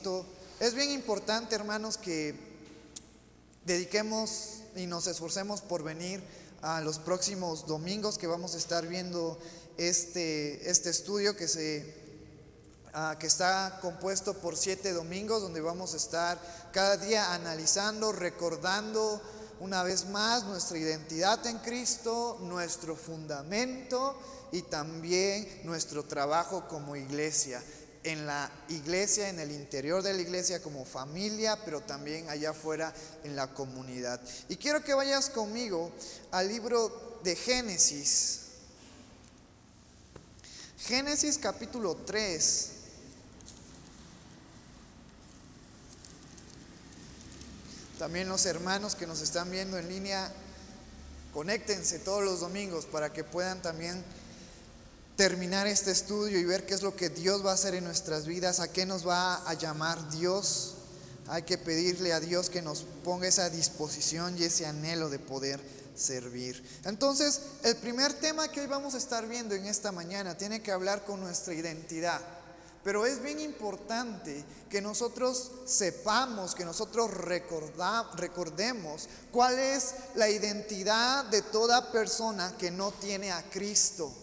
Cristo, es bien importante, hermanos, que dediquemos y nos esforcemos por venir a los próximos domingos que vamos a estar viendo este estudio que está compuesto por 7 domingos, donde vamos a estar cada día analizando, recordando una vez más nuestra identidad en Cristo, nuestro fundamento y también nuestro trabajo como iglesia. En la iglesia, en el interior de la iglesia como familia, pero también allá afuera en la comunidad. Y quiero que vayas conmigo al libro de Génesis. Génesis capítulo 3. También los hermanos que nos están viendo en línea, conéctense todos los domingos para que puedan también terminar este estudio y ver qué es lo que Dios va a hacer en nuestras vidas, a qué nos va a llamar Dios. Hay que pedirle a Dios que nos ponga esa disposición y ese anhelo de poder servir. Entonces, el primer tema que hoy vamos a estar viendo en esta mañana tiene que hablar con nuestra identidad. Pero es bien importante que nosotros sepamos, que nosotros recordemos cuál es la identidad de toda persona que no tiene a Cristo.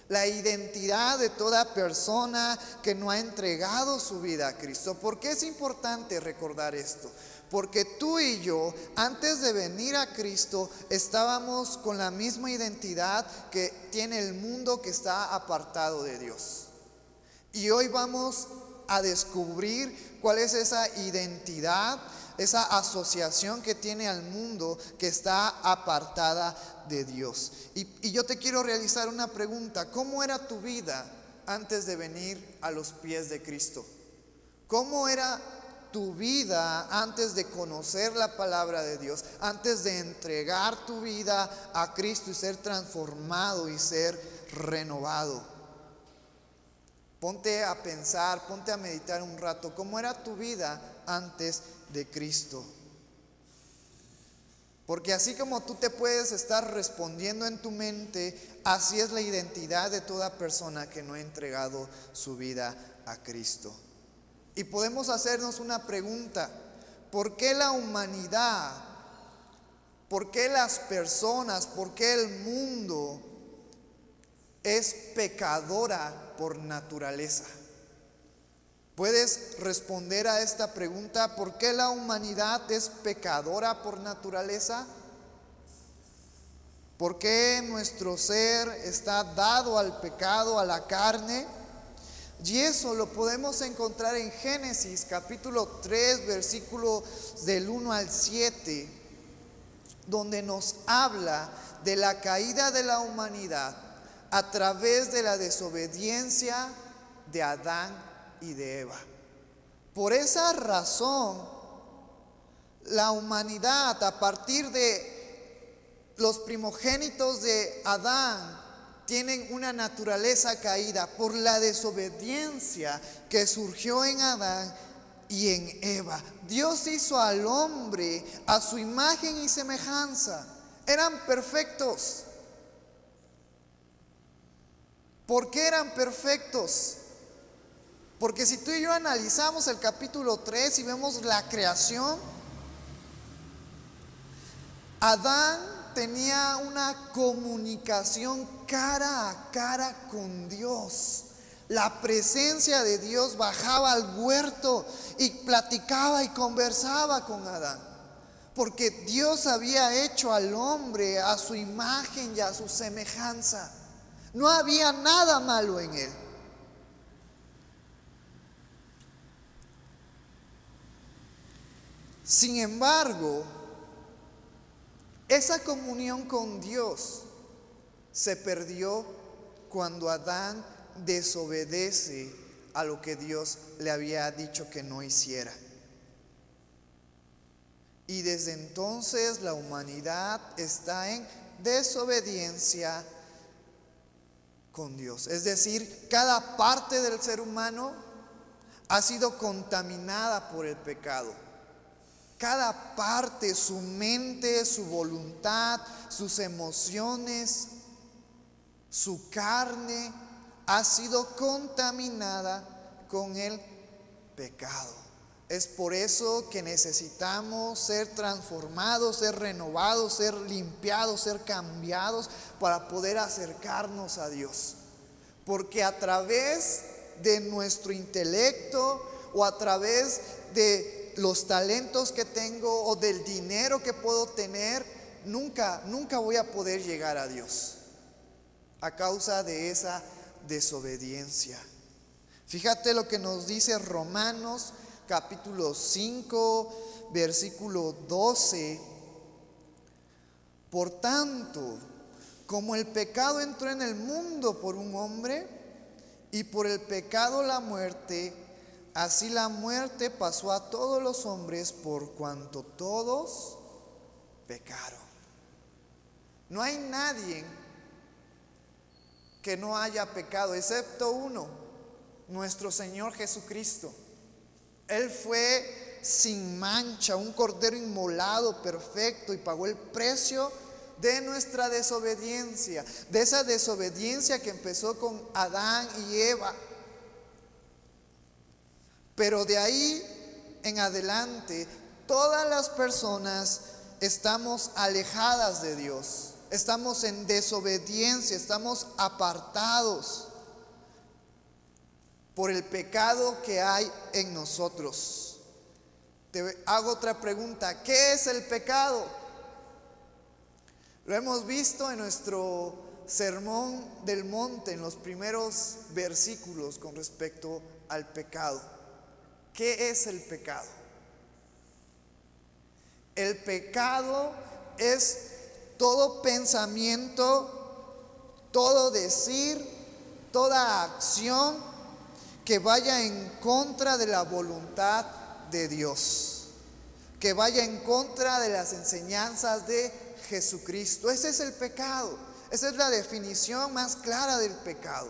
La identidad de toda persona que no ha entregado su vida a Cristo. ¿Por qué es importante recordar esto? Porque tú y yo, antes de venir a Cristo, estábamos con la misma identidad que tiene el mundo que está apartado de Dios. Y hoy vamos a descubrir cuál es esa identidad, esa asociación que tiene al mundo que está apartada de Dios. Y yo te quiero realizar una pregunta. ¿Cómo era tu vida antes de venir a los pies de Cristo? ¿Cómo era tu vida antes de conocer la palabra de Dios? Antes de entregar tu vida a Cristo y ser transformado y ser renovado. Ponte a pensar, ponte a meditar un rato. ¿Cómo era tu vida antes de Cristo? Porque así como tú te puedes estar respondiendo en tu mente, así es la identidad de toda persona que no ha entregado su vida a Cristo. Y podemos hacernos una pregunta: ¿por qué la humanidad, por qué las personas, por qué el mundo es pecadora por naturaleza? ¿Puedes responder a esta pregunta? ¿Por qué la humanidad es pecadora por naturaleza? ¿Por qué nuestro ser está dado al pecado, a la carne? Y eso lo podemos encontrar en Génesis capítulo 3, versículos del 1 al 7, donde nos habla de la caída de la humanidad a través de la desobediencia de Adán y de Eva. Por esa razón, la humanidad, a partir de los primogénitos de Adán, tienen una naturaleza caída por la desobediencia que surgió en Adán y en Eva. Dios hizo al hombre a su imagen y semejanza. Eran perfectos. ¿Por qué eran perfectos? Porque si tú y yo analizamos el capítulo 3 y vemos la creación, Adán tenía una comunicación cara a cara con Dios. La presencia de Dios bajaba al huerto y platicaba y conversaba con Adán. Porque Dios había hecho al hombre a su imagen y a su semejanza. No había nada malo en él. Sin embargo, esa comunión con Dios se perdió cuando Adán desobedece a lo que Dios le había dicho que no hiciera. Y desde entonces la humanidad está en desobediencia con Dios. Es decir, cada parte del ser humano ha sido contaminada por el pecado. Cada parte, su mente, su voluntad, sus emociones, su carne ha sido contaminada con el pecado. Es por eso que necesitamos ser transformados, ser renovados, ser limpiados, ser cambiados para poder acercarnos a Dios. Porque a través de nuestro intelecto o a través de los talentos que tengo o del dinero que puedo tener, nunca voy a poder llegar a Dios a causa de esa desobediencia. Fíjate lo que nos dice Romanos capítulo 5, versículo 12. Por tanto, como el pecado entró en el mundo por un hombre, y por el pecado la muerte, así la muerte pasó a todos los hombres por cuanto todos pecaron. No hay nadie que no haya pecado, excepto uno, nuestro Señor Jesucristo. Él fue sin mancha, un cordero inmolado perfecto, y pagó el precio de nuestra desobediencia, de esa desobediencia que empezó con Adán y Eva. Pero de ahí en adelante, todas las personas estamos alejadas de Dios, estamos en desobediencia, estamos apartados por el pecado que hay en nosotros. Te hago otra pregunta: ¿qué es el pecado? Lo hemos visto en nuestro sermón del monte, en los primeros versículos con respecto al pecado. ¿Qué es el pecado? El pecado es todo pensamiento, todo decir, toda acción que vaya en contra de la voluntad de Dios, que vaya en contra de las enseñanzas de Jesucristo. Ese es el pecado. Esa es la definición más clara del pecado.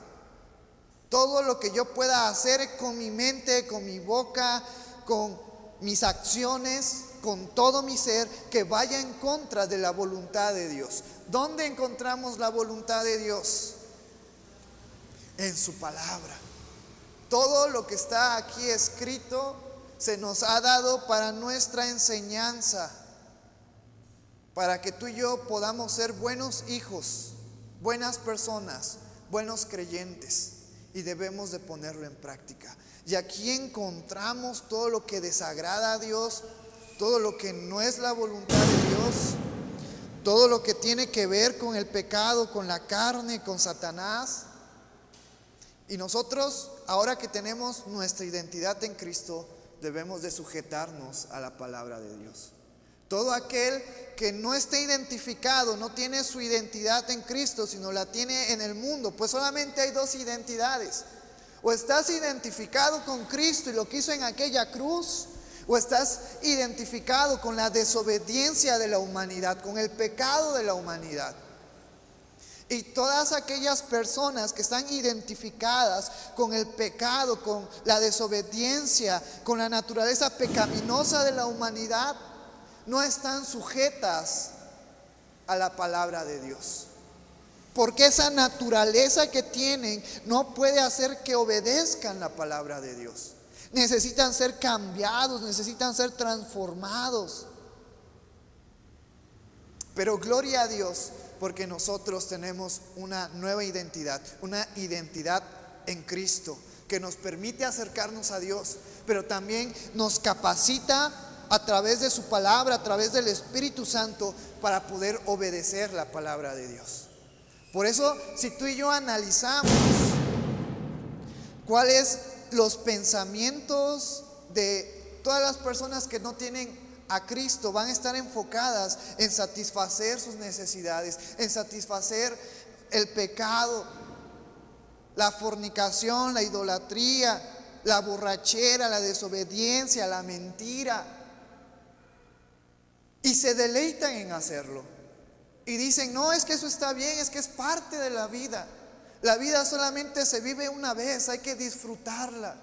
Todo lo que yo pueda hacer con mi mente, con mi boca, con mis acciones, con todo mi ser, que vaya en contra de la voluntad de Dios. ¿Dónde encontramos la voluntad de Dios? En su palabra. Todo lo que está aquí escrito se nos ha dado para nuestra enseñanza, para que tú y yo podamos ser buenos hijos, buenas personas, buenos creyentes, y debemos de ponerlo en práctica. Y aquí encontramos todo lo que desagrada a Dios, todo lo que no es la voluntad de Dios, todo lo que tiene que ver con el pecado, con la carne, con Satanás. Y nosotros, ahora que tenemos nuestra identidad en Cristo, debemos de sujetarnos a la palabra de Dios. Todo aquel que no esté identificado, no tiene su identidad en Cristo, sino la tiene en el mundo, pues solamente hay dos identidades. O estás identificado con Cristo y lo que hizo en aquella cruz, o estás identificado con la desobediencia de la humanidad, con el pecado de la humanidad. Y todas aquellas personas que están identificadas con el pecado, con la desobediencia, con la naturaleza pecaminosa de la humanidad, no están sujetas a la palabra de Dios. Porque esa naturaleza que tienen no puede hacer que obedezcan la palabra de Dios. Necesitan ser cambiados, necesitan ser transformados. Pero gloria a Dios, porque nosotros tenemos una nueva identidad, una identidad en Cristo, que nos permite acercarnos a Dios, pero también nos capacita a través de su palabra, a través del Espíritu Santo, para poder obedecer la palabra de Dios. Por eso, si tú y yo analizamos cuáles los pensamientos de todas las personas que no tienen a Cristo, van a estar enfocadas en satisfacer sus necesidades, en satisfacer el pecado, la fornicación, la idolatría, la borrachera, la desobediencia, la mentira. Y se deleitan en hacerlo. Y dicen, no, es que eso está bien, es que es parte de la vida. La vida solamente se vive una vez, hay que disfrutarla.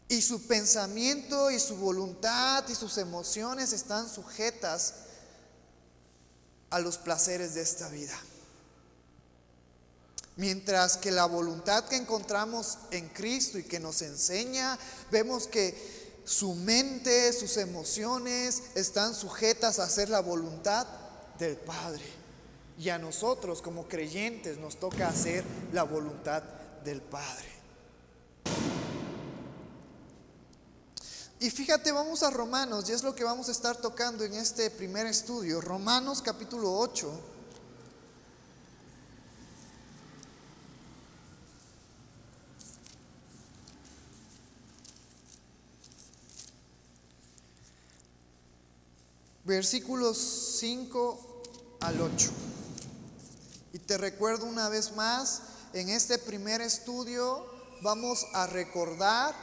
Y su pensamiento y su voluntad y sus emociones están sujetas a los placeres de esta vida. Mientras que la voluntad que encontramos en Cristo y que nos enseña, vemos que su mente, sus emociones están sujetas a hacer la voluntad del Padre. Y a nosotros como creyentes nos toca hacer la voluntad del Padre. Y fíjate, vamos a Romanos, y es lo que vamos a estar tocando en este primer estudio. Romanos capítulo 8. Versículos 5 al 8. Y te recuerdo una vez más, en este primer estudio vamos a recordar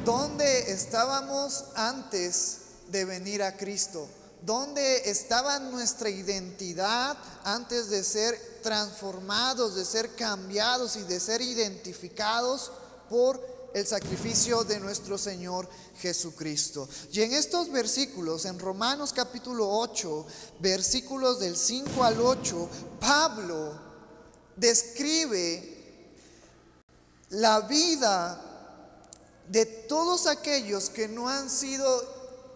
dónde estábamos antes de venir a Cristo, dónde estaba nuestra identidad antes de ser transformados, de ser cambiados y de ser identificados por el sacrificio de nuestro Señor Jesucristo. Y en estos versículos, en Romanos capítulo 8, versículos del 5 al 8, Pablo describe la vida de todos aquellos que no han sido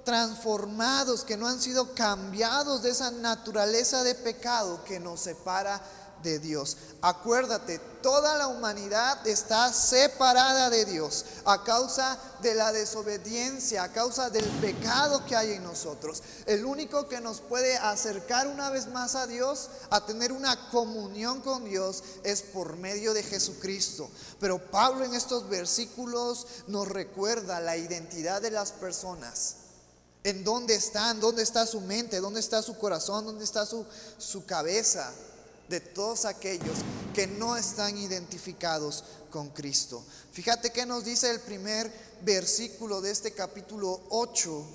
transformados, que no han sido cambiados de esa naturaleza de pecado que nos separa de Dios. Acuérdate, toda la humanidad está separada de Dios a causa de la desobediencia, a causa del pecado que hay en nosotros. El único que nos puede acercar una vez más a Dios, a tener una comunión con Dios, es por medio de Jesucristo. Pero Pablo en estos versículos nos recuerda la identidad de las personas. En dónde están, dónde está su mente, dónde está su corazón, dónde está su cabeza, de todos aquellos que no están identificados con Cristo. Fíjate que nos dice el primer versículo de este capítulo 8.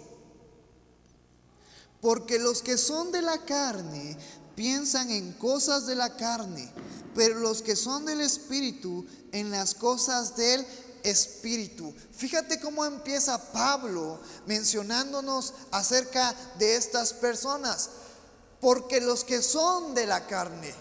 Porque los que son de la carne piensan en cosas de la carne, pero los que son del Espíritu en las cosas del Espíritu. Fíjate cómo empieza Pablo mencionándonos acerca de estas personas. Porque los que son de la carne,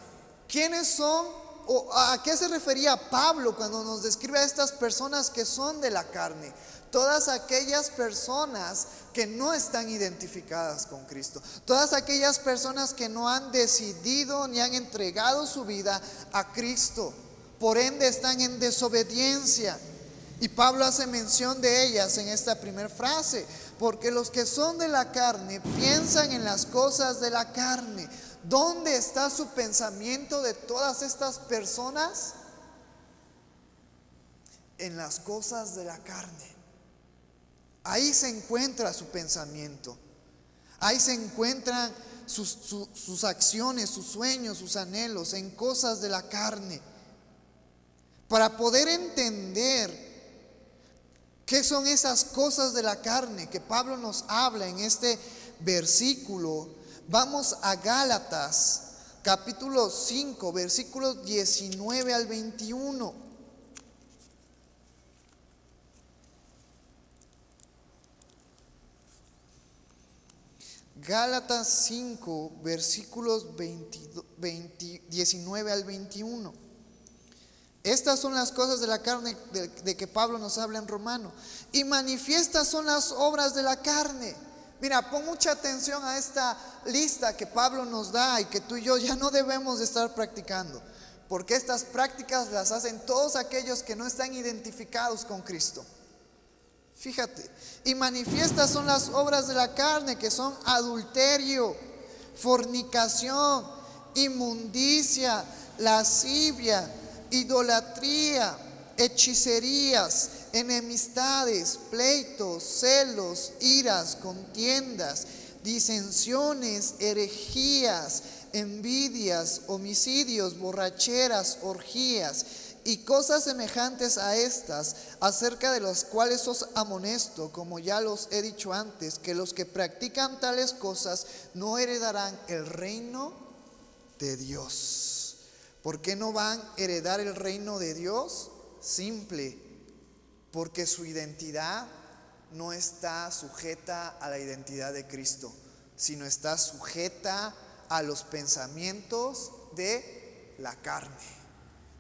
¿quiénes son? ¿O a qué se refería Pablo cuando nos describe a estas personas que son de la carne? Todas aquellas personas que no están identificadas con Cristo. Todas aquellas personas que no han decidido ni han entregado su vida a Cristo. Por ende están en desobediencia. Y Pablo hace mención de ellas en esta primera frase. Porque los que son de la carne piensan en las cosas de la carne. ¿Dónde está su pensamiento de todas estas personas? En las cosas de la carne. Ahí se encuentra su pensamiento. Ahí se encuentran sus acciones, sus sueños, sus anhelos, en cosas de la carne. Para poder entender ¿qué son esas cosas de la carne que Pablo nos habla en este versículo? Vamos a Gálatas, capítulo 5, versículos 19 al 21. Gálatas 5, versículos 19 al 21. Estas son las cosas de la carne de que Pablo nos habla en Romano. Y manifiestas son las obras de la carne. Mira, pon mucha atención a esta lista que Pablo nos da y que tú y yo ya no debemos de estar practicando. Porque estas prácticas las hacen todos aquellos que no están identificados con Cristo. Fíjate, y manifiestas son las obras de la carne, que son adulterio, fornicación, inmundicia, lascivia, idolatría, hechicerías, enemistades, pleitos, celos, iras, contiendas, disensiones, herejías, envidias, homicidios, borracheras, orgías y cosas semejantes a estas, acerca de las cuales os amonesto, como ya los he dicho antes, que los que practican tales cosas no heredarán el reino de Dios. ¿Por qué no van a heredar el reino de Dios? Simple, porque su identidad no está sujeta a la identidad de Cristo, sino está sujeta a los pensamientos de la carne.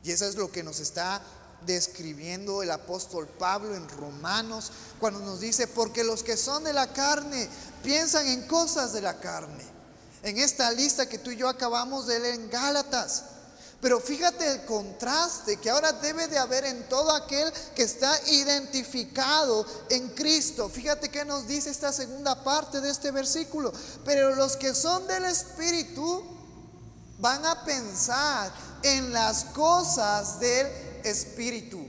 Y eso es lo que nos está describiendo el apóstol Pablo en Romanos, cuando nos dice: porque los que son de la carne piensan en cosas de la carne. En esta lista que tú y yo acabamos de leer en Gálatas. Pero fíjate el contraste que ahora debe de haber en todo aquel que está identificado en Cristo. Fíjate que nos dice esta segunda parte de este versículo: pero los que son del Espíritu van a pensar en las cosas del Espíritu.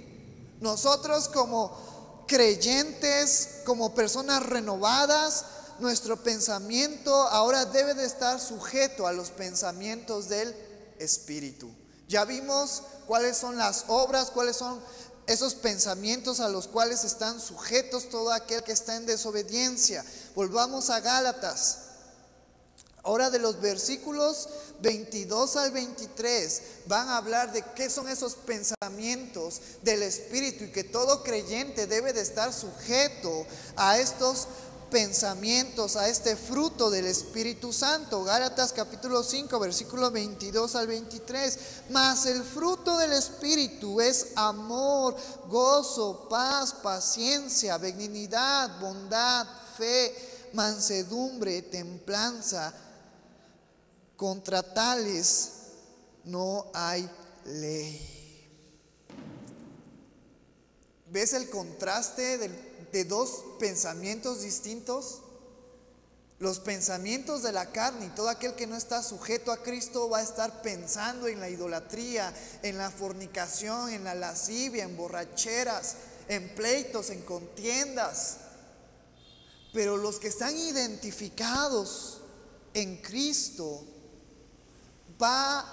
Nosotros como creyentes, como personas renovadas, nuestro pensamiento ahora debe de estar sujeto a los pensamientos del Espíritu. Ya vimos cuáles son las obras, cuáles son esos pensamientos a los cuales están sujetos todo aquel que está en desobediencia. Volvamos a Gálatas. Ahora, de los versículos 22 al 23 van a hablar de qué son esos pensamientos del Espíritu, y que todo creyente debe de estar sujeto a estos pensamientos, a este fruto del Espíritu Santo. Gálatas capítulo 5 versículos 22 al 23. Mas el fruto del Espíritu es amor, gozo, paz, paciencia, benignidad, bondad, fe, mansedumbre, templanza. Contra tales no hay ley. ¿Ves el contraste de dos pensamientos distintos? Los pensamientos de la carne, y todo aquel que no está sujeto a Cristo va a estar pensando en la idolatría, en la fornicación, en la lascivia, en borracheras, en pleitos, en contiendas. Pero los que están identificados en Cristo, va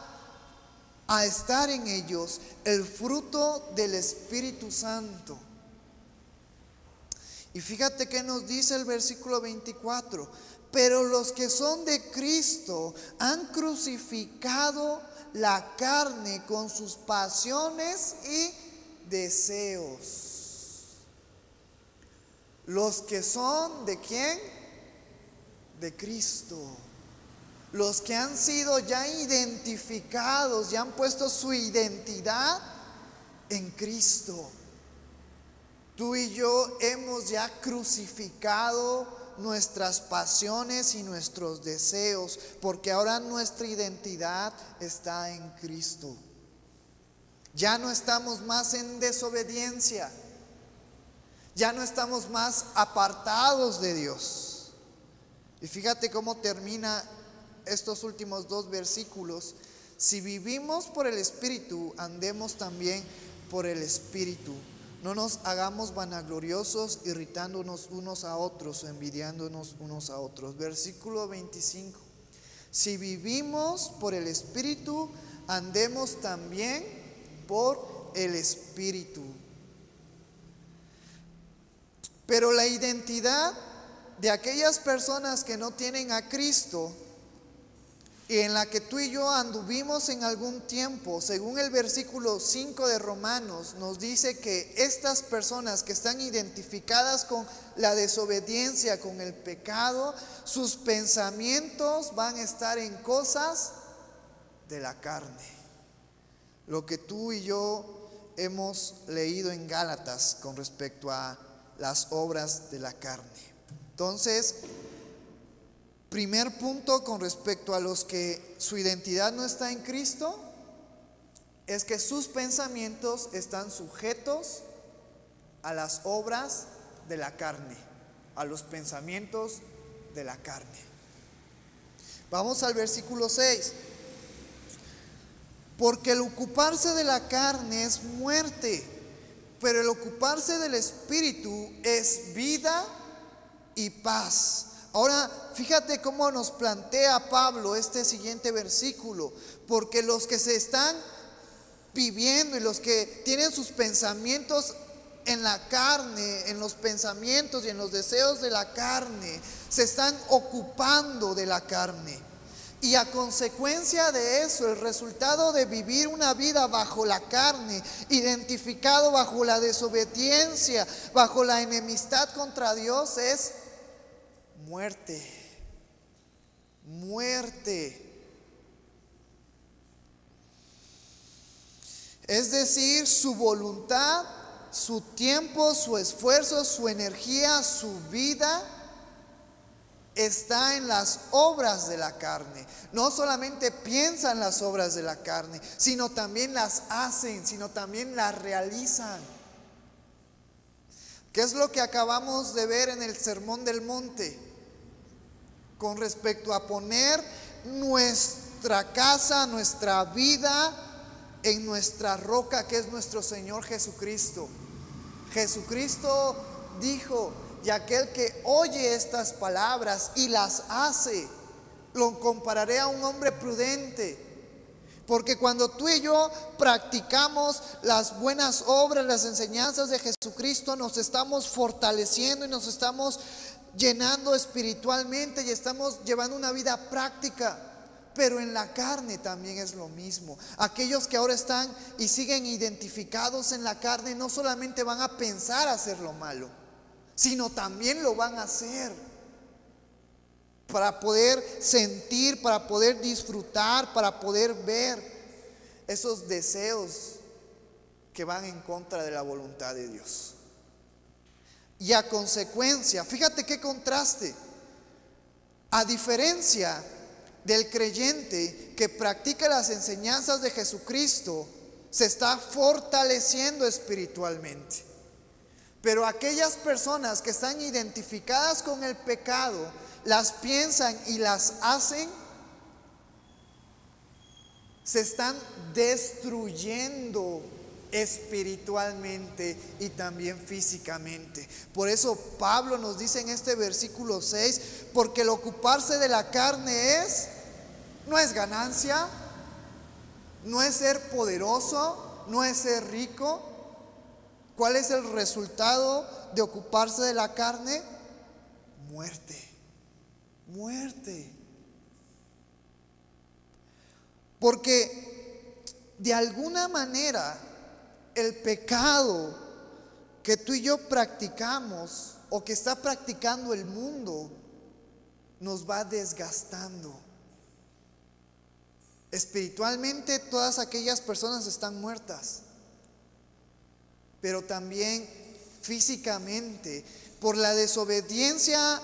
a estar en ellos el fruto del Espíritu Santo. Y fíjate que nos dice el versículo 24: pero los que son de Cristo han crucificado la carne con sus pasiones y deseos. Los que son ¿de quién? De Cristo. Los que han sido ya identificados, ya han puesto su identidad en Cristo. Tú y yo hemos ya crucificado nuestras pasiones y nuestros deseos, porque ahora nuestra identidad está en Cristo. Ya no estamos más en desobediencia, ya no estamos más apartados de Dios. Y fíjate cómo termina estos últimos dos versículos: si vivimos por el Espíritu, andemos también por el Espíritu. No nos hagamos vanagloriosos, irritándonos unos a otros o envidiándonos unos a otros. Versículo 25: si vivimos por el Espíritu, andemos también por el Espíritu. Pero la identidad de aquellas personas que no tienen a Cristo, y en la que tú y yo anduvimos en algún tiempo, según el versículo 5 de Romanos, nos dice que estas personas que están identificadas con la desobediencia, con el pecado, sus pensamientos van a estar en cosas de la carne. Lo que tú y yo hemos leído en Gálatas con respecto a las obras de la carne. Entonces, primer punto con respecto a los que su identidad no está en Cristo, es que sus pensamientos están sujetos a las obras de la carne, a los pensamientos de la carne. Vamos al versículo 6. Porque el ocuparse de la carne es muerte, pero el ocuparse del Espíritu es vida y paz. Ahora, fíjate cómo nos plantea Pablo este siguiente versículo: porque los que se están viviendo y los que tienen sus pensamientos en la carne, en los pensamientos y en los deseos de la carne, se están ocupando de la carne. Y a consecuencia de eso, el resultado de vivir una vida bajo la carne, identificado bajo la desobediencia, bajo la enemistad contra Dios, es muerte. Muerte. Es decir, su voluntad, su tiempo, su esfuerzo, su energía, su vida está en las obras de la carne. No solamente piensan las obras de la carne, sino también las hacen, sino también las realizan. ¿Qué es lo que acabamos de ver en el Sermón del Monte? Con respecto a poner nuestra casa, nuestra vida en nuestra roca, que es nuestro Señor Jesucristo. Jesucristo dijo: y aquel que oye estas palabras y las hace, lo compararé a un hombre prudente. Porque cuando tú y yo practicamos las buenas obras, las enseñanzas de Jesucristo, nos estamos fortaleciendo y nos estamos llenando espiritualmente y estamos llevando una vida práctica. Pero en la carne también es lo mismo. Aquellos que ahora están y siguen identificados en la carne no solamente van a pensar hacer lo malo, sino también lo van a hacer para poder sentir, para poder disfrutar, para poder ver esos deseos que van en contra de la voluntad de Dios. Y a consecuencia, fíjate qué contraste. A diferencia del creyente que practica las enseñanzas de Jesucristo, se está fortaleciendo espiritualmente. Pero aquellas personas que están identificadas con el pecado, las piensan y las hacen, se están destruyendo espiritualmente y también físicamente. Por eso Pablo nos dice en este versículo 6: porque el ocuparse de la carne no es ganancia, no es ser poderoso, no es ser rico. ¿Cuál es el resultado de ocuparse de la carne? Muerte. Muerte. Porque de alguna manera el pecado que tú y yo practicamos, o que está practicando el mundo, nos va desgastando. Espiritualmente todas aquellas personas están muertas, pero también físicamente, por la desobediencia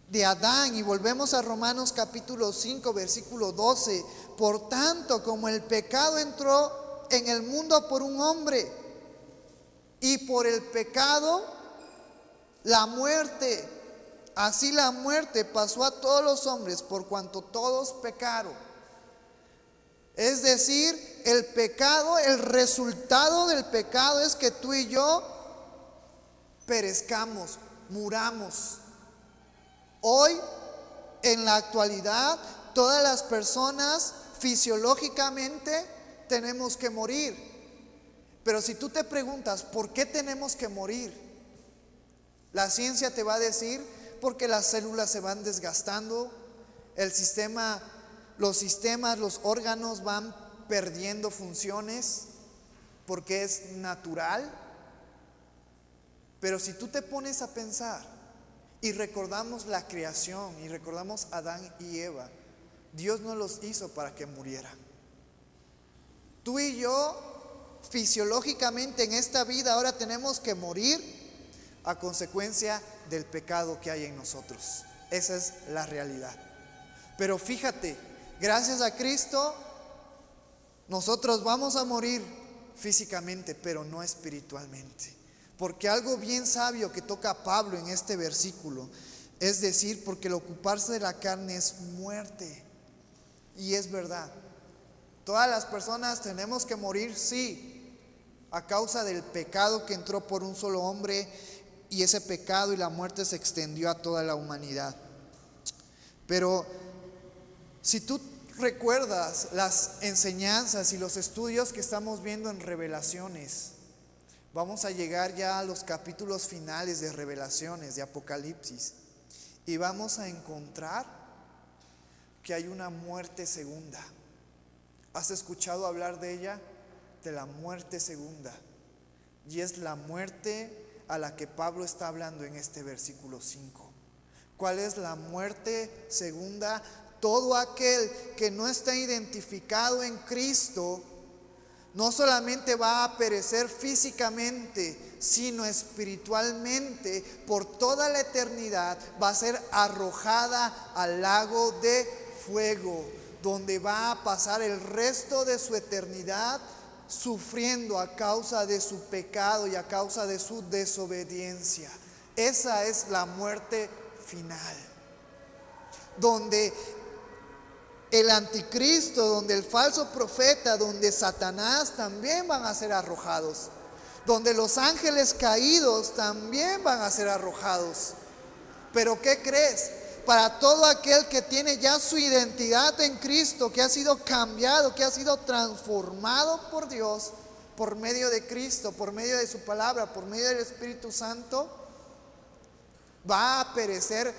de Adán. Y volvemos a Romanos capítulo 5 versículo 12: por tanto, como el pecado entró en el mundo por un hombre, y por el pecado la muerte, así la muerte pasó a todos los hombres, por cuanto todos pecaron. Es decir, el pecado, el resultado del pecado es que tú y yo perezcamos, muramos. Hoy, en la actualidad, todas las personas fisiológicamente tenemos que morir. Pero si tú te preguntas ¿por qué tenemos que morir?, la ciencia te va a decir: porque las células se van desgastando, el sistema, los órganos van perdiendo funciones, porque es natural. Pero si tú te pones a pensar y recordamos la creación y recordamos a Adán y Eva, Dios no los hizo para que murieran. Tú y yo fisiológicamente en esta vida ahora tenemos que morir a consecuencia del pecado que hay en nosotros. Esa es la realidad. Pero fíjate, gracias a Cristo nosotros vamos a morir físicamente, pero no espiritualmente. Porque algo bien sabio que toca Pablo en este versículo es decir: porque el ocuparse de la carne es muerte. Y es verdad. Todas las personas tenemos que morir, sí, a causa del pecado que entró por un solo hombre, y ese pecado y la muerte se extendió a toda la humanidad. Pero si tú recuerdas las enseñanzas y los estudios que estamos viendo en Revelaciones, vamos a llegar ya a los capítulos finales de Revelaciones, de Apocalipsis, y vamos a encontrar que hay una muerte segunda. ¿Has escuchado hablar de ella? De la muerte segunda. Y es la muerte a la que Pablo está hablando en este versículo 5. ¿Cuál es la muerte segunda? Todo aquel que no está identificado en Cristo no solamente va a perecer físicamente, sino espiritualmente por toda la eternidad va a ser arrojada al lago de fuego, donde va a pasar el resto de su eternidad sufriendo a causa de su pecado y a causa de su desobediencia. Esa es la muerte final, donde el anticristo, donde el falso profeta, donde Satanás también van a ser arrojados, donde los ángeles caídos también van a ser arrojados. Pero ¿qué crees? Para todo aquel que tiene ya su identidad en Cristo, que ha sido cambiado, que ha sido transformado por Dios, por medio de Cristo, por medio de su palabra, por medio del Espíritu Santo, va a perecer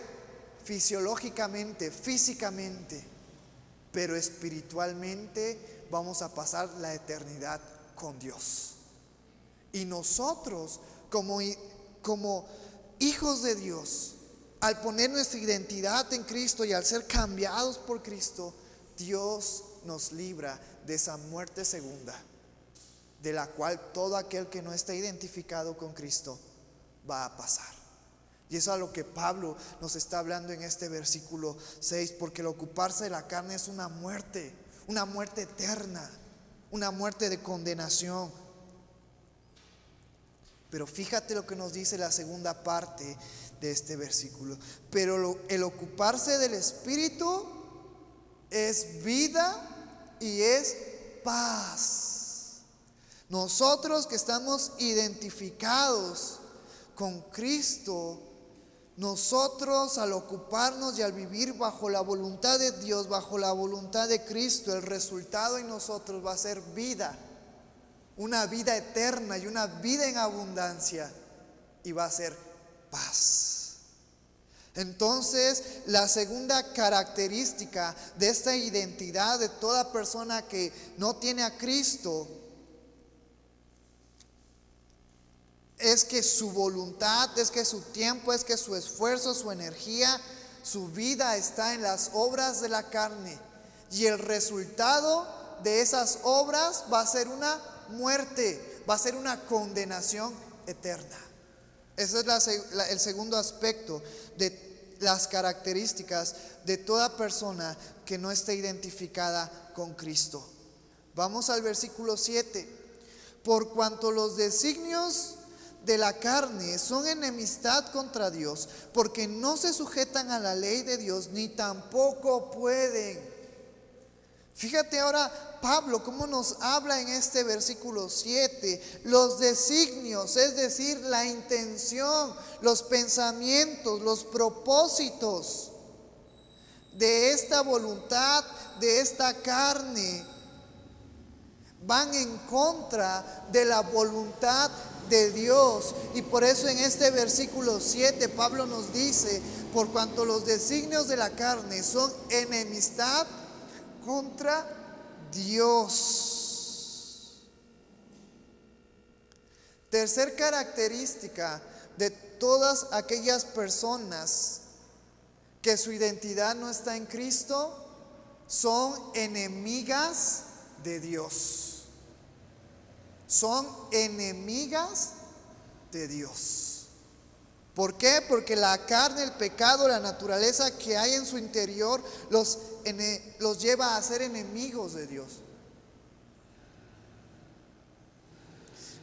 fisiológicamente, físicamente, pero espiritualmente vamos a pasar la eternidad con Dios. Y nosotros como hijos de Dios, al poner nuestra identidad en Cristo y al ser cambiados por Cristo, Dios nos libra de esa muerte segunda, de la cual todo aquel que no está identificado con Cristo va a pasar. Y eso es a lo que Pablo nos está hablando en este versículo 6, porque el ocuparse de la carne es una muerte eterna, una muerte de condenación. Pero fíjate lo que nos dice la segunda parte de este versículo. Pero el ocuparse del Espíritu es vida y es paz. Nosotros que estamos identificados con Cristo, nosotros al ocuparnos y al vivir bajo la voluntad de Dios, bajo la voluntad de Cristo, el resultado en nosotros va a ser vida, una vida eterna y una vida en abundancia, y va a ser paz. Entonces, la segunda característica de esta identidad de toda persona que no tiene a Cristo es que su voluntad, es que su tiempo, es que su esfuerzo, su energía, su vida está en las obras de la carne. Y el resultado de esas obras va a ser una muerte, va a ser una condenación eterna. Ese es el segundo aspecto de las características de toda persona que no esté identificada con Cristo. Vamos al versículo 7. Por cuanto los designios de la carne son enemistad contra Dios, porque no se sujetan a la ley de Dios, ni tampoco pueden. Fíjate ahora Pablo cómo nos habla en este versículo 7. Los designios, es decir, la intención, los pensamientos, los propósitos de esta voluntad, de esta carne, van en contra de la voluntad de Dios. Y por eso en este versículo 7 Pablo nos dice: por cuanto los designios de la carne son enemistad contra Dios. Tercer característica de todas aquellas personas que su identidad no está en Cristo, son enemigas de Dios. Son enemigas de Dios. ¿Por qué? Porque la carne, el pecado, la naturaleza que hay en su interior los lleva a ser enemigos de Dios.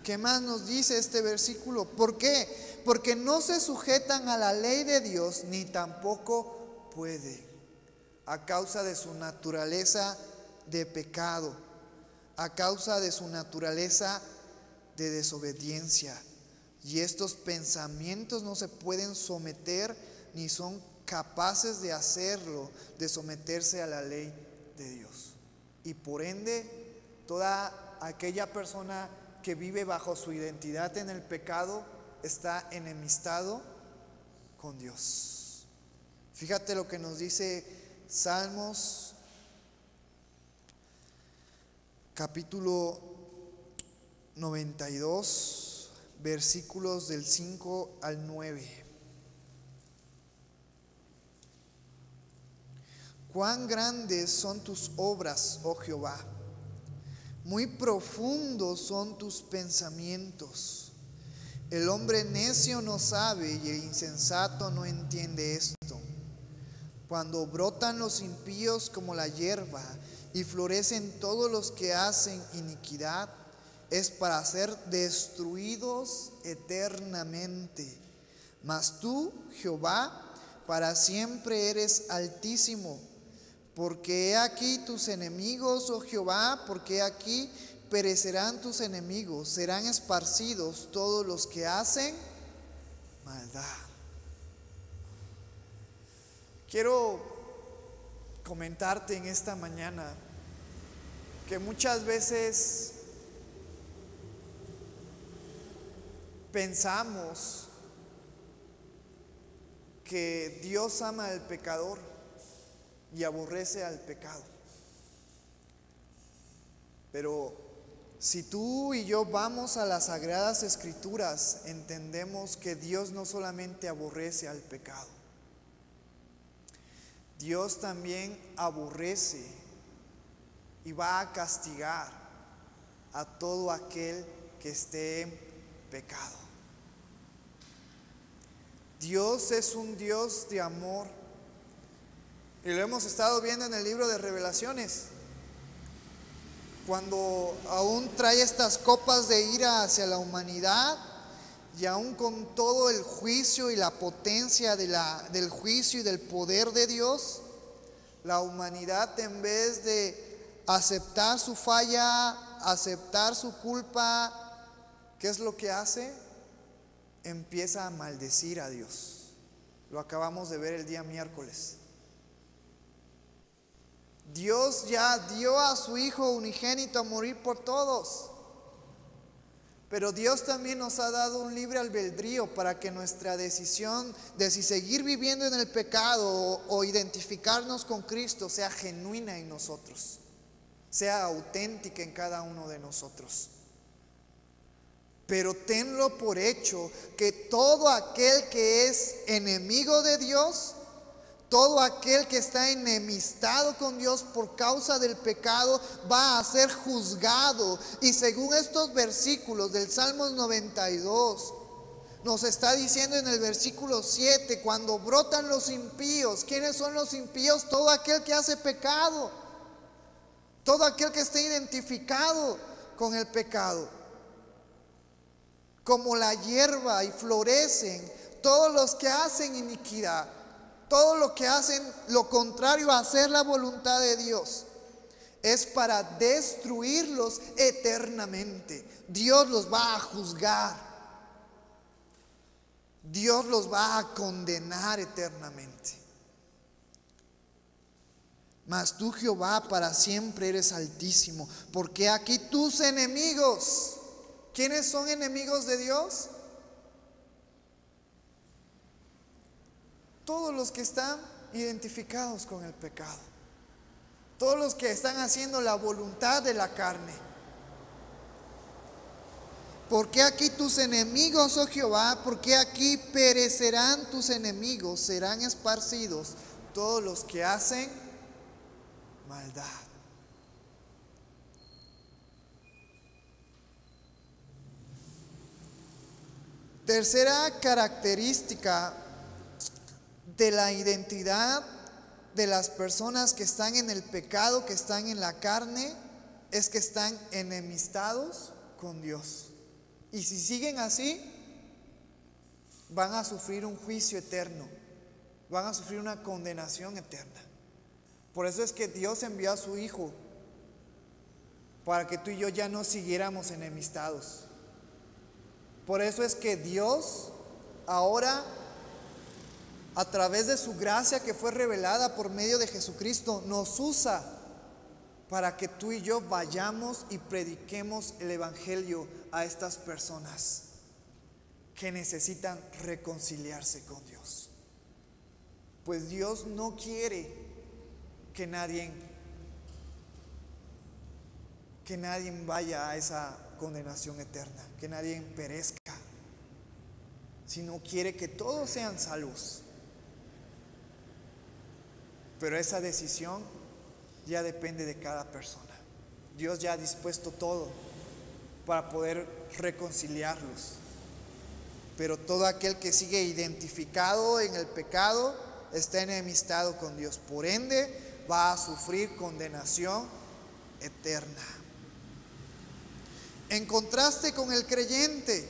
¿Qué más nos dice este versículo? ¿Por qué? Porque no se sujetan a la ley de Dios, ni tampoco pueden, a causa de su naturaleza de pecado, a causa de su naturaleza de desobediencia. Y estos pensamientos no se pueden someter, ni son capaces de hacerlo, de someterse a la ley de Dios. Y por ende, toda aquella persona que vive bajo su identidad en el pecado está enemistado con Dios. Fíjate lo que nos dice Salmos capítulo 92, versículos del 5 al 9. Cuán grandes son tus obras, oh Jehová. Muy profundos son tus pensamientos. El hombre necio no sabe y el insensato no entiende esto. Cuando brotan los impíos como la hierba y florecen todos los que hacen iniquidad, es para ser destruidos eternamente. Mas tú, Jehová, para siempre eres altísimo. Porque he aquí tus enemigos, oh Jehová, porque he aquí perecerán tus enemigos, serán esparcidos todos los que hacen maldad. Quiero comentarte en esta mañana que muchas veces pensamos que Dios ama al pecador y aborrece al pecado. Pero si tú y yo vamos a las Sagradas Escrituras, entendemos que Dios no solamente aborrece al pecado, Dios también aborrece y va a castigar a todo aquel que esté en pecado. Dios es un Dios de amor. Y lo hemos estado viendo en el libro de Revelaciones. Cuando aún trae estas copas de ira hacia la humanidad, y aún con todo el juicio y la potencia del juicio y del poder de Dios, la humanidad, en vez de aceptar su falla, aceptar su culpa, ¿qué es lo que hace? Empieza a maldecir a Dios. Lo acabamos de ver el día miércoles. Dios ya dio a su Hijo unigénito a morir por todos. Pero Dios también nos ha dado un libre albedrío para que nuestra decisión de si seguir viviendo en el pecado o identificarnos con Cristo sea genuina en nosotros, sea auténtica en cada uno de nosotros. Pero tenlo por hecho que todo aquel que es enemigo de Dios, todo aquel que está enemistado con Dios por causa del pecado, va a ser juzgado. Y según estos versículos del Salmos 92, nos está diciendo en el versículo 7, cuando brotan los impíos. ¿Quiénes son los impíos? Todo aquel que hace pecado, todo aquel que está identificado con el pecado. Como la hierba, y florecen todos los que hacen iniquidad. Todo lo que hacen lo contrario a hacer la voluntad de Dios es para destruirlos eternamente. Dios los va a juzgar. Dios los va a condenar eternamente. Mas tú, Jehová, para siempre eres altísimo, porque aquí tus enemigos. ¿Quiénes son enemigos de Dios? Todos los que están identificados con el pecado, todos los que están haciendo la voluntad de la carne. Porque aquí tus enemigos, oh Jehová, porque aquí perecerán tus enemigos, serán esparcidos todos los que hacen maldad. Tercera característica de la identidad de las personas que están en el pecado, que están en la carne, es que están enemistados con Dios. Y si siguen así, van a sufrir un juicio eterno, van a sufrir una condenación eterna. Por eso es que Dios envió a su Hijo, para que tú y yo ya no siguiéramos enemistados. Por eso es que Dios ahora, a través de su gracia que fue revelada por medio de Jesucristo, nos usa para que tú y yo vayamos y prediquemos el evangelio a estas personas que necesitan reconciliarse con Dios. Pues Dios no quiere que nadie vaya a esa condenación eterna, que nadie perezca, sino quiere que todos sean salvos. Pero esa decisión ya depende de cada persona. Dios ya ha dispuesto todo para poder reconciliarlos. Pero todo aquel que sigue identificado en el pecado está enemistado con Dios. Por ende, va a sufrir condenación eterna. En contraste con el creyente,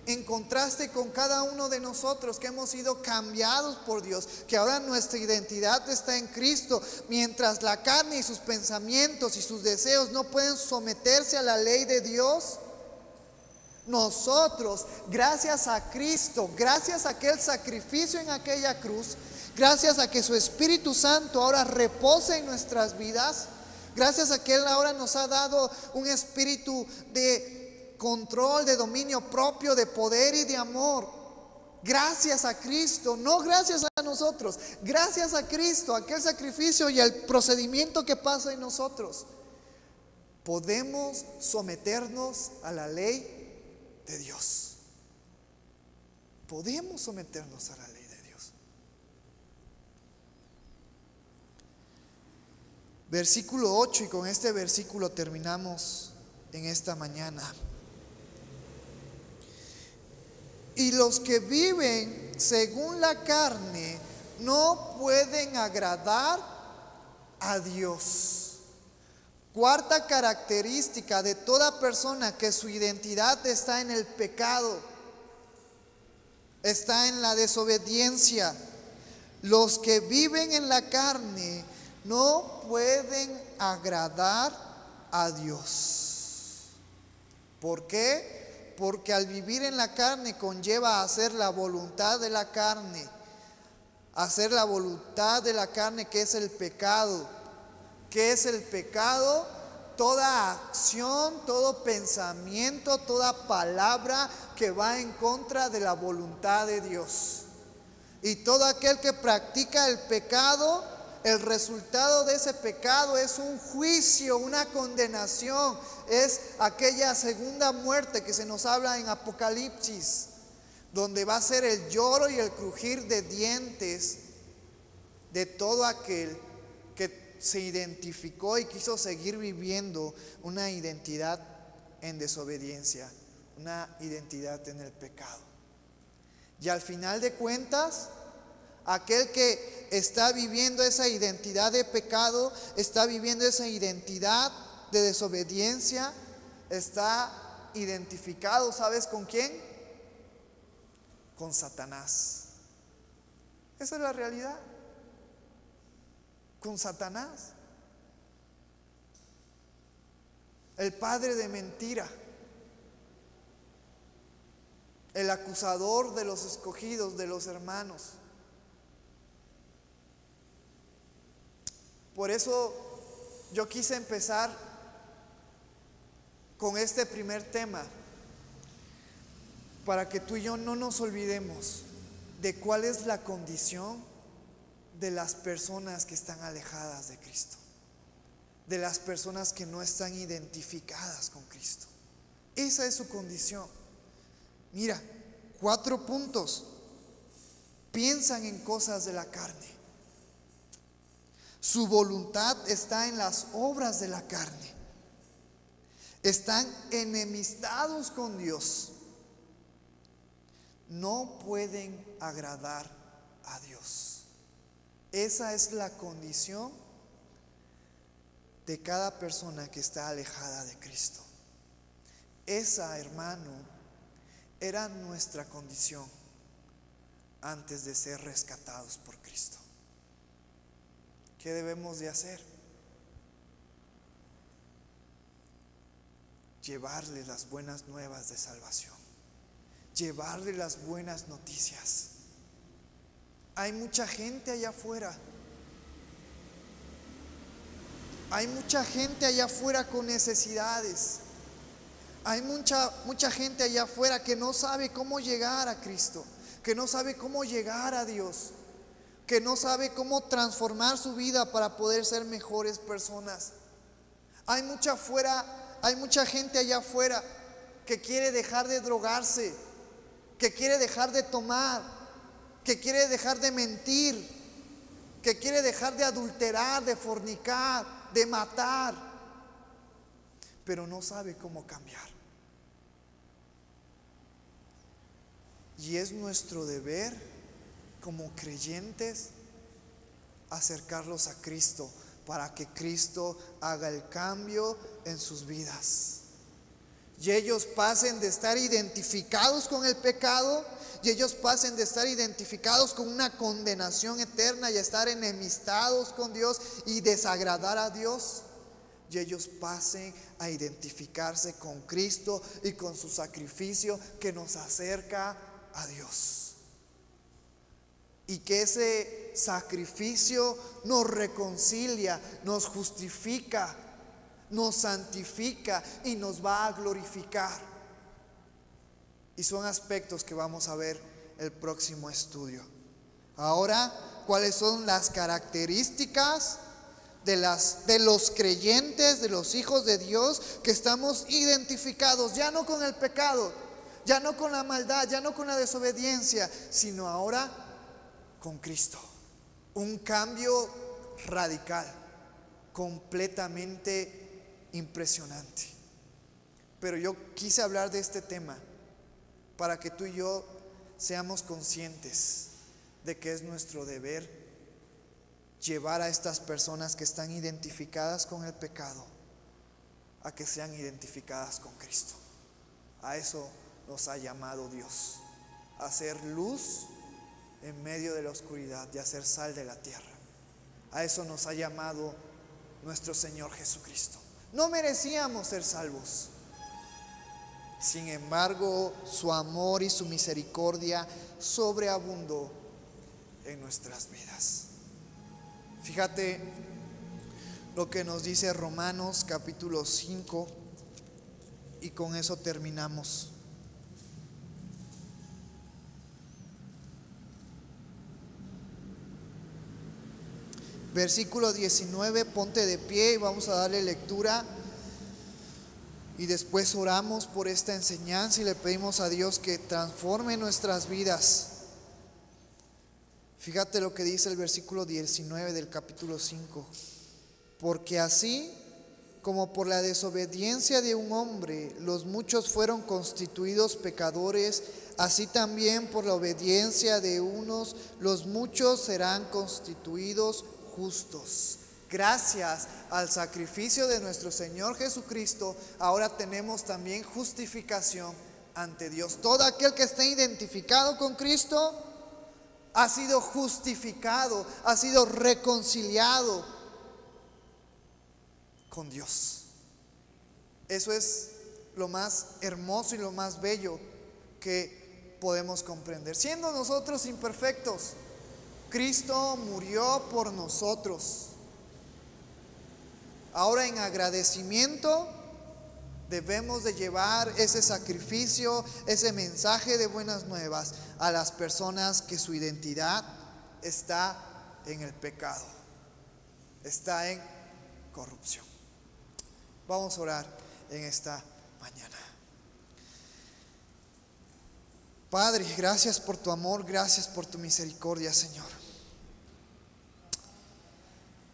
en contraste con cada uno de nosotros que hemos sido cambiados por Dios, que ahora nuestra identidad está en Cristo, mientras la carne y sus pensamientos y sus deseos no pueden someterse a la ley de Dios, nosotros, gracias a Cristo, gracias a aquel sacrificio en aquella cruz, gracias a que su Espíritu Santo ahora reposa en nuestras vidas, gracias a que Él ahora nos ha dado un espíritu de control, de dominio propio, de poder y de amor. Gracias a Cristo, no gracias a nosotros, gracias a Cristo, aquel sacrificio y el procedimiento que pasa en nosotros, podemos someternos a la ley de Dios. Podemos someternos a la ley de Dios. Versículo 8, y con este versículo terminamos en esta mañana. Y los que viven según la carne no pueden agradar a Dios. Cuarta característica de toda persona que su identidad está en el pecado, está en la desobediencia. Los que viven en la carne no pueden agradar a Dios. ¿Por qué? Porque al vivir en la carne conlleva hacer la voluntad de la carne. Hacer la voluntad de la carne, que es el pecado. ¿Qué es el pecado? Toda acción, todo pensamiento, toda palabra que va en contra de la voluntad de Dios. Y todo aquel que practica el pecado, el resultado de ese pecado es un juicio, una condenación. Es aquella segunda muerte que se nos habla en Apocalipsis, donde va a ser el lloro y el crujir de dientes de todo aquel que se identificó y quiso seguir viviendo una identidad en desobediencia, una identidad en el pecado. Y al final de cuentas, aquel que está viviendo esa identidad de pecado, está viviendo esa identidad de desobediencia, está identificado, ¿sabes con quién? Con Satanás. Esa es la realidad. Con Satanás, el padre de mentira, el acusador de los escogidos, de los hermanos. Por eso yo quise empezar con este primer tema, para que tú y yo no nos olvidemos de cuál es la condición de las personas que están alejadas de Cristo, de las personas que no están identificadas con Cristo. Esa es su condición. Mira, 4 puntos. Piensan en cosas de la carne. Su voluntad está en las obras de la carne. Están enemistados con Dios. No pueden agradar a Dios. Esa es la condición de cada persona que está alejada de Cristo. Esa, hermano, era nuestra condición antes de ser rescatados por Cristo. ¿Qué debemos de hacer? Llevarle las buenas nuevas de salvación, llevarle las buenas noticias. Hay mucha gente allá afuera. Hay mucha gente allá afuera con necesidades. Hay mucha gente allá afuera que no sabe cómo llegar a Cristo, que no sabe cómo llegar a Dios, que no sabe cómo transformar su vida para poder ser mejores personas. Hay mucha gente allá afuera que quiere dejar de drogarse, que quiere dejar de tomar, que quiere dejar de mentir, que quiere dejar de adulterar, de fornicar, de matar. pero no sabe cómo cambiar. Y es nuestro deber como creyentes acercarlos a Cristo para que Cristo haga el cambio en sus vidas. Y ellos pasen de estar identificados con el pecado, y ellos pasen de estar identificados con una condenación eterna y estar enemistados con Dios y desagradar a Dios, y ellos pasen a identificarse con Cristo y con su sacrificio que nos acerca a Dios. Y que ese sacrificio nos reconcilia, nos justifica, nos santifica y nos va a glorificar. Y son aspectos que vamos a ver el próximo estudio. Ahora, ¿cuáles son las características de los creyentes, de los hijos de Dios, que estamos identificados ya no con el pecado, ya no con la maldad, ya no con la desobediencia, sino ahora con Cristo? Un cambio radical, completamente impresionante. Pero yo quise hablar de este tema para que tú y yo seamos conscientes de que es nuestro deber llevar a estas personas que están identificadas con el pecado a que sean identificadas con Cristo. A eso nos ha llamado Dios, a hacer luz en medio de la oscuridad y a ser sal de la tierra. A eso nos ha llamado nuestro Señor Jesucristo. No merecíamos ser salvos. Sin embargo, su amor y su misericordia sobreabundó en nuestras vidas. Fíjate lo que nos dice Romanos capítulo 5, y con eso terminamos. Versículo 19, ponte de pie y vamos a darle lectura. Y después oramos por esta enseñanza y le pedimos a Dios que transforme nuestras vidas. Fíjate lo que dice el versículo 19 del capítulo 5. Porque así como por la desobediencia de un hombre los muchos fueron constituidos pecadores, así también por la obediencia de unos los muchos serán constituidos justos. Gracias al sacrificio de nuestro Señor Jesucristo, ahora tenemos también justificación ante Dios. Todo aquel que esté identificado con Cristo ha sido justificado, ha sido reconciliado con Dios. Eso es lo más hermoso y lo más bello que podemos comprender. Siendo nosotros imperfectos, Cristo murió por nosotros. Ahora, en agradecimiento, debemos de llevar ese sacrificio, ese mensaje de buenas nuevas a las personas que su identidad está en el pecado, está en corrupción. Vamos a orar en esta mañana. Padre, gracias por tu amor, gracias por tu misericordia, Señor.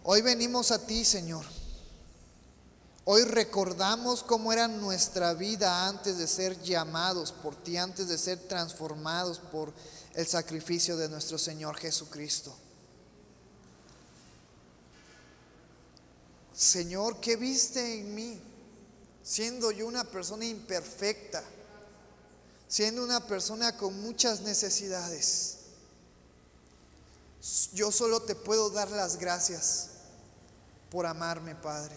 Hoy venimos a ti, Señor. Hoy recordamos cómo era nuestra vida antes de ser llamados por ti, antes de ser transformados por el sacrificio de nuestro Señor Jesucristo. Señor, ¿qué viste en mí? Siendo yo una persona imperfecta, siendo una persona con muchas necesidades, yo solo te puedo dar las gracias por amarme, Padre.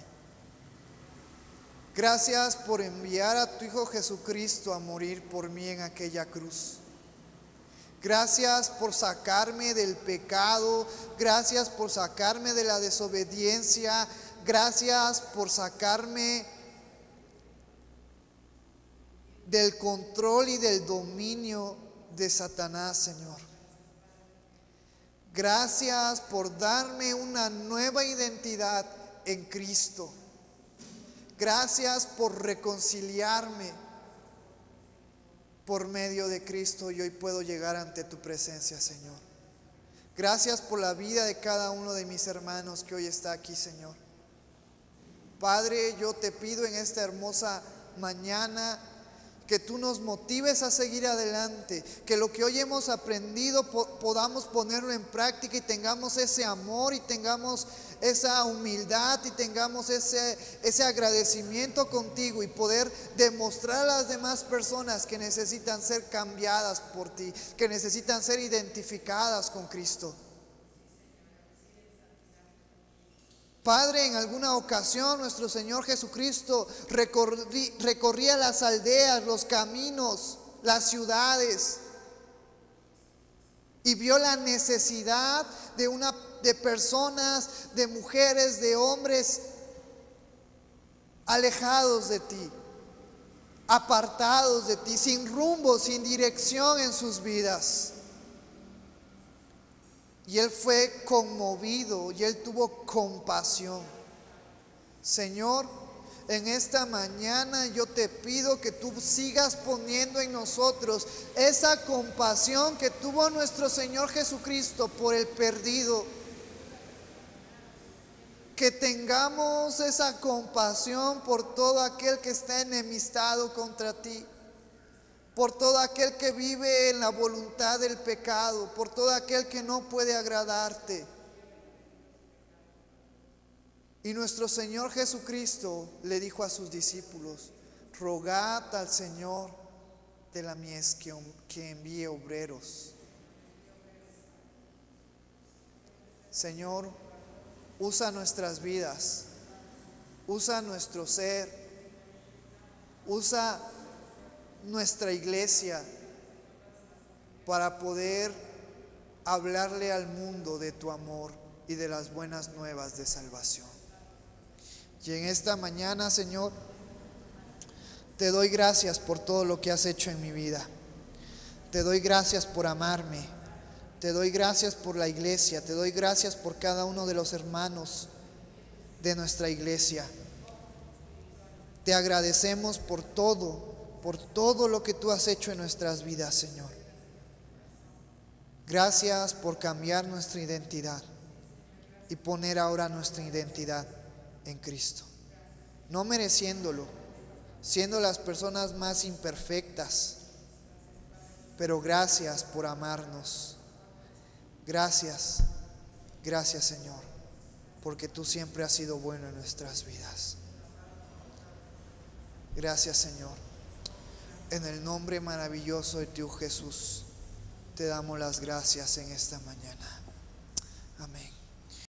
Gracias por enviar a tu Hijo Jesucristo a morir por mí en aquella cruz. Gracias por sacarme del pecado. Gracias por sacarme de la desobediencia. Gracias por sacarme del control y del dominio de Satanás, Señor. Gracias por darme una nueva identidad en Cristo. Gracias por reconciliarme por medio de Cristo, y hoy puedo llegar ante tu presencia, Señor. Gracias por la vida de cada uno de mis hermanos que hoy está aquí, Señor. Padre, yo te pido en esta hermosa mañana que tú nos motives a seguir adelante, que lo que hoy hemos aprendido podamos ponerlo en práctica y tengamos ese amor y tengamos esa humildad y tengamos ese agradecimiento contigo y poder demostrar a las demás personas que necesitan ser cambiadas por ti, que necesitan ser identificadas con Cristo. Padre, en alguna ocasión nuestro Señor Jesucristo recorría las aldeas, los caminos, las ciudades y vio la necesidad de personas, de mujeres, de hombres alejados de ti, apartados de ti, sin rumbo, sin dirección en sus vidas. Y Él fue conmovido y Él tuvo compasión. Señor, en esta mañana yo te pido que tú sigas poniendo en nosotros esa compasión que tuvo nuestro Señor Jesucristo por el perdido. Que tengamos esa compasión por todo aquel que está enemistado contra ti, por todo aquel que vive en la voluntad del pecado, por todo aquel que no puede agradarte. Y nuestro Señor Jesucristo le dijo a sus discípulos: rogad al Señor de la mies que envíe obreros. Señor, usa nuestras vidas, usa nuestro ser, usa nuestra iglesia para poder hablarle al mundo de tu amor y de las buenas nuevas de salvación. Y en esta mañana, Señor, te doy gracias por todo lo que has hecho en mi vida. Te doy gracias por amarme. Te doy gracias por la iglesia. Te doy gracias por cada uno de los hermanos de nuestra iglesia. Te agradecemos por todo lo que tú has hecho en nuestras vidas, Señor. Gracias por cambiar nuestra identidad y poner ahora nuestra identidad en Cristo. No mereciéndolo, siendo las personas más imperfectas, pero gracias por amarnos. Gracias, Señor, porque tú siempre has sido bueno en nuestras vidas. Gracias, Señor. En el nombre maravilloso de tu Jesús, te damos las gracias en esta mañana. Amén.